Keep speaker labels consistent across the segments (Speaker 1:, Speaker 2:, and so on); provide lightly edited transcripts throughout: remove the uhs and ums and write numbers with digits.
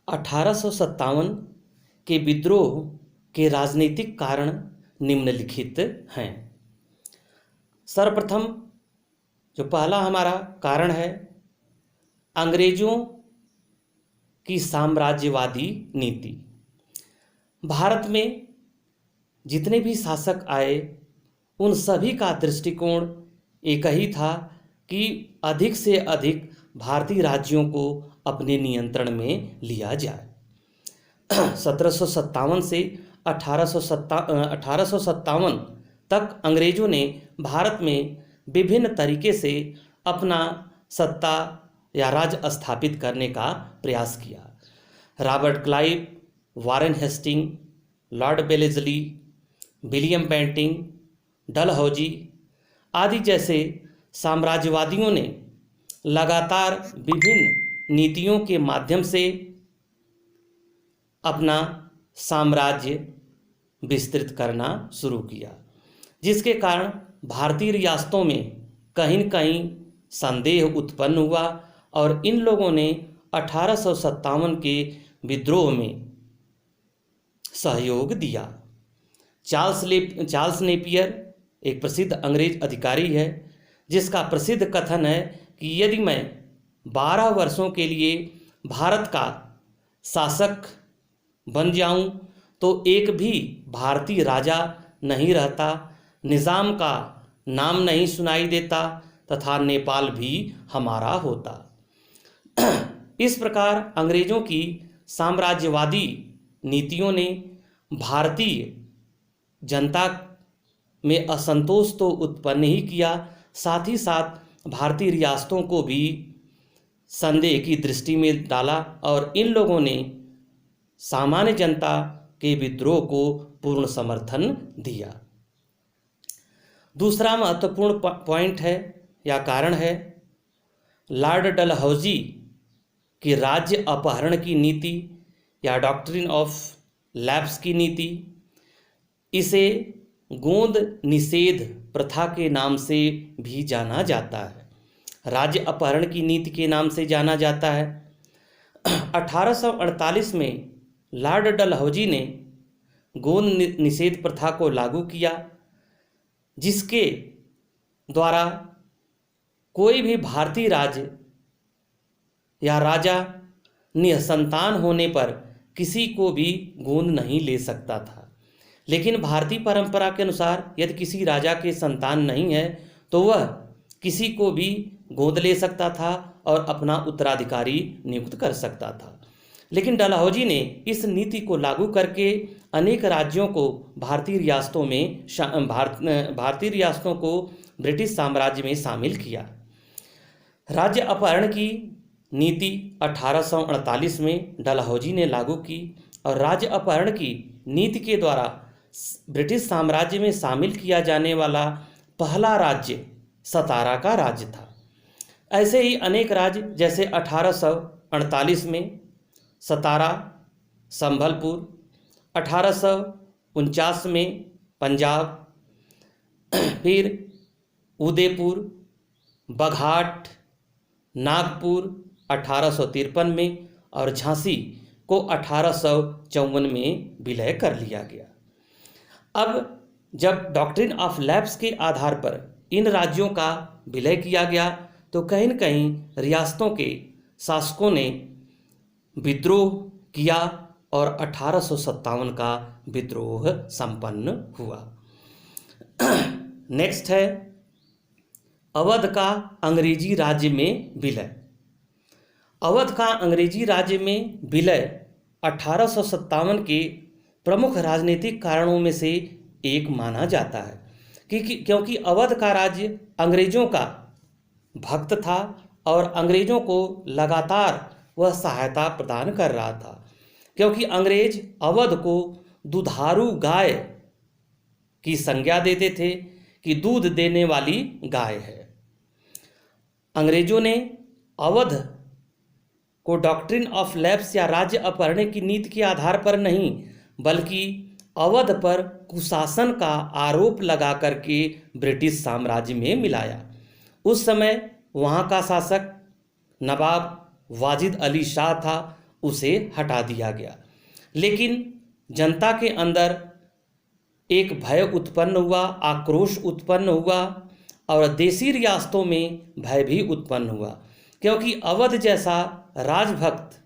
Speaker 1: 1857 के विद्रोह के राजनीतिक कारण निम्नलिखित हैं। सर्वप्रथम जो पहला हमारा कारण है, अंग्रेजों की साम्राज्यवादी नीति। भारत में जितने भी शासक आए उन सभी का दृष्टिकोण एक ही था कि अधिक से अधिक भारतीय राज्यों को अपने नियंत्रण में लिया जाए। 1757 से 1857 तक अंग्रेजों ने भारत में विभिन्न तरीके से अपना सत्ता या राज स्थापित करने का प्रयास किया। Robert Clive, Warren Hasting, Lord Wellesley, William Bentinck, Dalhousie आदि जैसे साम्राज्यवादियों ने लगातार विभिन्न नीतियों के माध्यम से अपना साम्राज्य विस्तृत करना शुरू किया, जिसके कारण भारतीय रियासतों में कहीं न कहीं संदेह उत्पन्न हुआ और इन लोगों ने 1857 के विद्रोह में सहयोग दिया। चार्ल्स नेपियर एक प्रसिद्ध अंग्रेज अधिकारी है, जिसका प्रसिद्ध कथन है कि यदि मैं 12 वर्षों के लिए भारत का शासक बन जाऊं तो एक भी भारतीय राजा नहीं रहता, निज़ाम का नाम नहीं सुनाई देता तथा नेपाल भी हमारा होता। इस प्रकार अंग्रेजों की साम्राज्यवादी नीतियों ने भारतीय जनता में असंतोष तो उत्पन्न ही किया, साथ ही साथ भारतीय रियासतों को भी संदेह की दृष्टि में डाला और इन लोगों ने सामान्य जनता के विद्रोह को पूर्ण समर्थन दिया। दूसरा महत्वपूर्ण पॉइंट है या कारण है लॉर्ड डलहौजी की राज्य अपहरण की नीति या डॉक्ट्रिन ऑफ लैप्स की नीति। इसे गोंद निषेध प्रथा के नाम से भी जाना जाता है, राज्य अपहरण की नीति के नाम से जाना जाता है। 1848 में लॉर्ड डलहौजी ने गोंद निषेध प्रथा को लागू किया, जिसके द्वारा कोई भी भारतीय राज्य या राजा निसंतान होने पर किसी को भी गोंद नहीं ले सकता था। लेकिन भारतीय परंपरा के अनुसार यदि किसी राजा के संतान नहीं है तो वह किसी को भी गोद ले सकता था और अपना उत्तराधिकारी नियुक्त कर सकता था। लेकिन डलहौजी ने इस नीति को लागू करके अनेक राज्यों को भारतीय रियासतों को ब्रिटिश साम्राज्य में शामिल किया। राज्य अपहरण की नीति 1848 में डलहौजी ने लागू की और राज्य अपहरण की नीति के द्वारा ब्रिटिश साम्राज्य में शामिल किया जाने वाला पहला राज्य सतारा का राज्य था। ऐसे ही अनेक राज्य जैसे 1848 में सतारा, संभलपुर, 1849 में पंजाब, फिर उदयपुर, बघाट, नागपुर 1853 में और झांसी को 1854 में विलय कर लिया गया। अब जब डॉक्ट्रिन ऑफ लैप्स के आधार पर इन राज्यों का विलय किया गया तो कहीं न कहीं रियासतों के शासकों ने विद्रोह किया और 1857 का विद्रोह संपन्न हुआ। नेक्स्ट है अवध का अंग्रेजी राज्य में विलय। अवध का अंग्रेजी राज्य में विलय 1857 के प्रमुख राजनीतिक कारणों में से एक माना जाता है, क्योंकि अवध का राज्य अंग्रेजों का भक्त था और अंग्रेजों को लगातार वह सहायता प्रदान कर रहा था, क्योंकि अंग्रेज अवध को दुधारू गाय की संज्ञा देते थे कि दूध देने वाली गाय है। अंग्रेजों ने अवध को डॉक्ट्रिन ऑफ लैप्स या राज्य अपहरण की नीति के आधार पर नहीं बल्कि अवध पर कुशासन का आरोप लगा करके ब्रिटिश साम्राज्य में मिलाया। उस समय वहाँ का शासक नवाब वाजिद अली शाह था उसे हटा दिया गया। लेकिन जनता के अंदर एक भय उत्पन्न हुआ, आक्रोश उत्पन्न हुआ और देसी रियासतों में भय भी उत्पन्न हुआ, क्योंकि अवध जैसा राजभक्त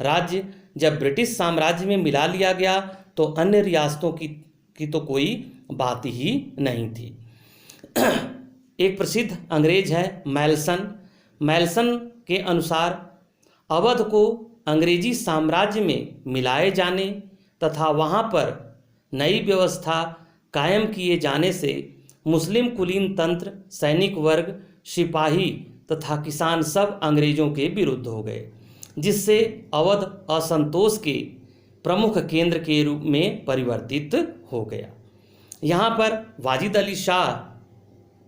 Speaker 1: राज्य जब ब्रिटिश साम्राज्य में मिला लिया गया तो अन्य रियासतों की तो कोई बात ही नहीं थी। एक प्रसिद्ध अंग्रेज है मेल्सन। मेल्सन के अनुसार अवध को अंग्रेजी साम्राज्य में मिलाए जाने तथा वहाँ पर नई व्यवस्था कायम किए जाने से मुस्लिम कुलीन तंत्र, सैनिक वर्ग, सिपाही तथा किसान सब अंग्रेजों के विरुद्ध हो गए, जिससे अवध असंतोष के प्रमुख केंद्र के रूप में परिवर्तित हो गया। यहाँ पर वाजिद अली शाह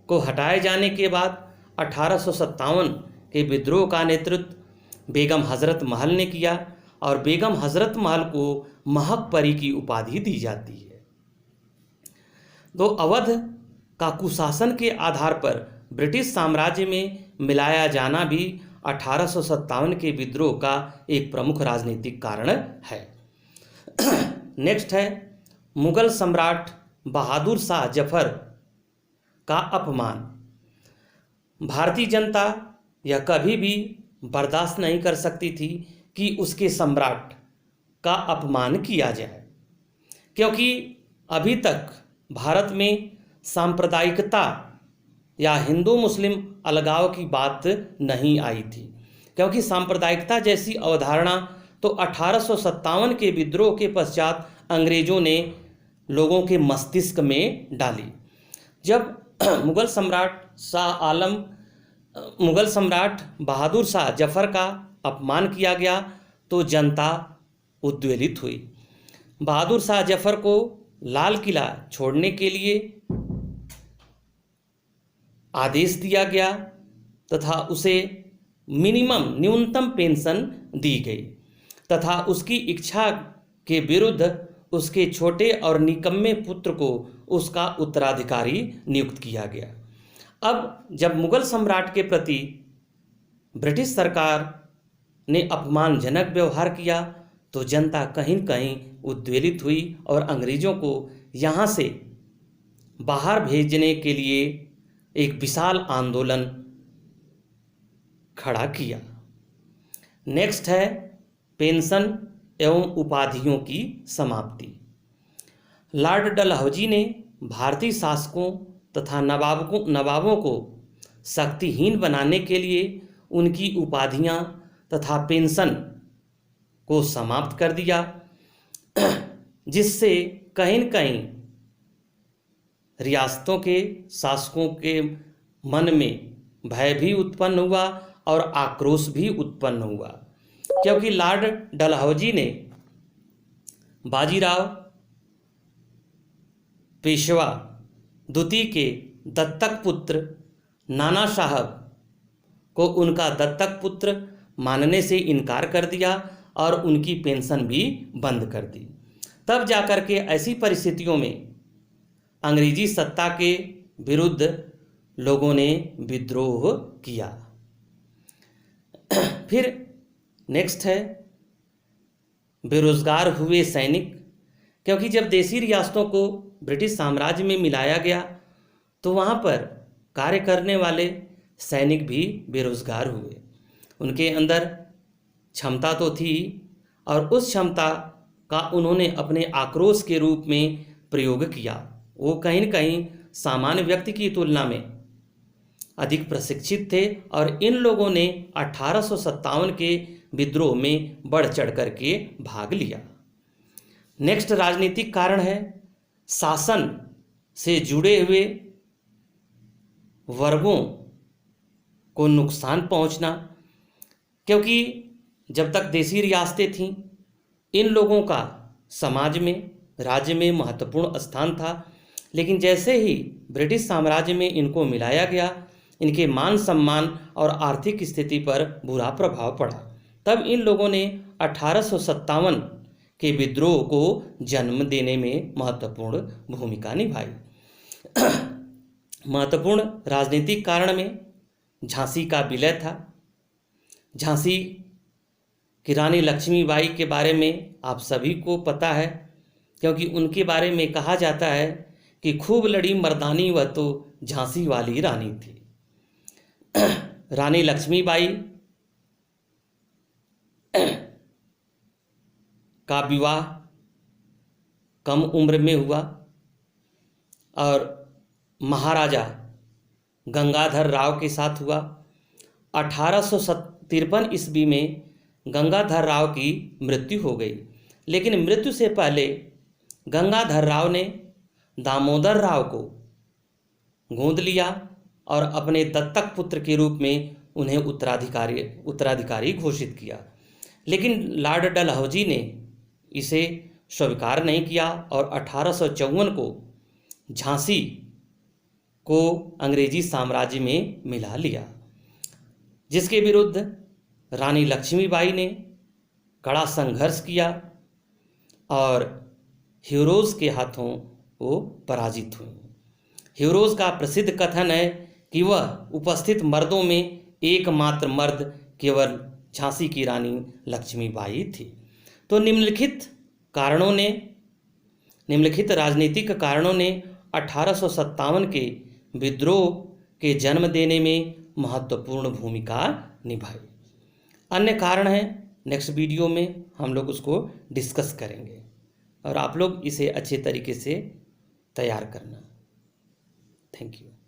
Speaker 1: को हटाए जाने के बाद 1857 के विद्रोह का नेतृत्व बेगम हजरत महल ने किया और बेगम हजरत महल को महक परी की उपाधि दी जाती है। तो अवध का कुशासन के आधार पर ब्रिटिश साम्राज्य में मिलाया जाना भी 1857 के विद्रोह का एक प्रमुख राजनीतिक कारण है। नेक्स्ट है मुगल सम्राट बहादुर शाह जफर का अपमान। भारतीय जनता यह कभी भी बर्दाश्त नहीं कर सकती थी कि उसके सम्राट का अपमान किया जाए, क्योंकि अभी तक भारत में सांप्रदायिकता या हिंदू मुस्लिम अलगाव की बात नहीं आई थी, क्योंकि सांप्रदायिकता जैसी अवधारणा तो 1857 के विद्रोह के पश्चात अंग्रेजों ने लोगों के मस्तिष्क में डाली। जब मुगल सम्राट बहादुर शाह जफर का अपमान किया गया तो जनता उद्वेलित हुई। बहादुर शाह जफर को लाल किला छोड़ने के लिए आदेश दिया गया तथा उसे न्यूनतम पेंशन दी गई तथा उसकी इच्छा के विरुद्ध उसके छोटे और निकम्मे पुत्र को उसका उत्तराधिकारी नियुक्त किया गया। अब जब मुगल सम्राट के प्रति ब्रिटिश सरकार ने अपमानजनक व्यवहार किया तो जनता कहीं न कहीं उद्वेलित हुई और अंग्रेजों को यहाँ से बाहर भेजने के लिए एक विशाल आंदोलन खड़ा किया। नेक्स्ट है पेंशन एवं उपाधियों की समाप्ति। लॉर्ड डलहौजी ने भारतीय शासकों तथा नवाबों को शक्तिहीन बनाने के लिए उनकी उपाधियां तथा पेंशन को समाप्त कर दिया, जिससे कहीं न कहीं रियासतों के शासकों के मन में भय भी उत्पन्न हुआ और आक्रोश भी उत्पन्न हुआ, क्योंकि लॉर्ड डलहौजी ने बाजीराव पेशवा द्वितीय के दत्तक पुत्र नाना साहब को उनका दत्तक पुत्र मानने से इनकार कर दिया और उनकी पेंशन भी बंद कर दी। तब जाकर के ऐसी परिस्थितियों में अंग्रेजी सत्ता के विरुद्ध लोगों ने विद्रोह किया। फिर नेक्स्ट है बेरोजगार हुए सैनिक, क्योंकि जब देसी रियासतों को ब्रिटिश साम्राज्य में मिलाया गया तो वहाँ पर कार्य करने वाले सैनिक भी बेरोजगार हुए। उनके अंदर क्षमता तो थी और उस क्षमता का उन्होंने अपने आक्रोश के रूप में प्रयोग किया। वो कहीं न कहीं सामान्य व्यक्ति की तुलना में अधिक प्रशिक्षित थे और इन लोगों ने 1857 के विद्रोह में बढ़ चढ़ करके भाग लिया। नेक्स्ट राजनीतिक कारण है शासन से जुड़े हुए वर्गों को नुकसान पहुंचना, क्योंकि जब तक देसी रियासतें थीं इन लोगों का समाज में राज्य में महत्वपूर्ण स्थान था, लेकिन जैसे ही ब्रिटिश साम्राज्य में इनको मिलाया गया इनके मान सम्मान और आर्थिक स्थिति पर बुरा प्रभाव पड़ा। तब इन लोगों ने 1857 के विद्रोह को जन्म देने में महत्वपूर्ण भूमिका निभाई। महत्वपूर्ण राजनीतिक कारण में झांसी का विलय था। झांसी कि रानी लक्ष्मीबाई के बारे में आप सभी को पता है, क्योंकि उनके बारे में कहा जाता है कि खूब लड़ी मर्दानी वह तो झांसी वाली रानी थी। रानी लक्ष्मीबाई का विवाह कम उम्र में हुआ और महाराजा गंगाधर राव के साथ हुआ। 1853 ईस्वी में गंगाधर राव की मृत्यु हो गई, लेकिन मृत्यु से पहले गंगाधर राव ने दामोदर राव को गोद लिया और अपने दत्तक पुत्र के रूप में उन्हें उत्तराधिकारी घोषित किया। लेकिन लॉर्ड डलहौजी ने इसे स्वीकार नहीं किया और 1854 को झांसी को अंग्रेजी साम्राज्य में मिला लिया, जिसके विरुद्ध रानी लक्ष्मीबाई ने कड़ा संघर्ष किया और हीरोज के हाथों वो पराजित हुई। हीरोज का प्रसिद्ध कथन है कि वह उपस्थित मर्दों में एकमात्र मर्द केवल झांसी की रानी लक्ष्मीबाई थी। तो निम्नलिखित राजनीतिक कारणों ने 1857 के विद्रोह के जन्म देने में महत्वपूर्ण भूमिका निभाई। अन्य कारण हैं, नेक्स्ट वीडियो में हम लोग उसको डिस्कस करेंगे और आप लोग इसे अच्छे तरीके से तैयार करना। Thank you.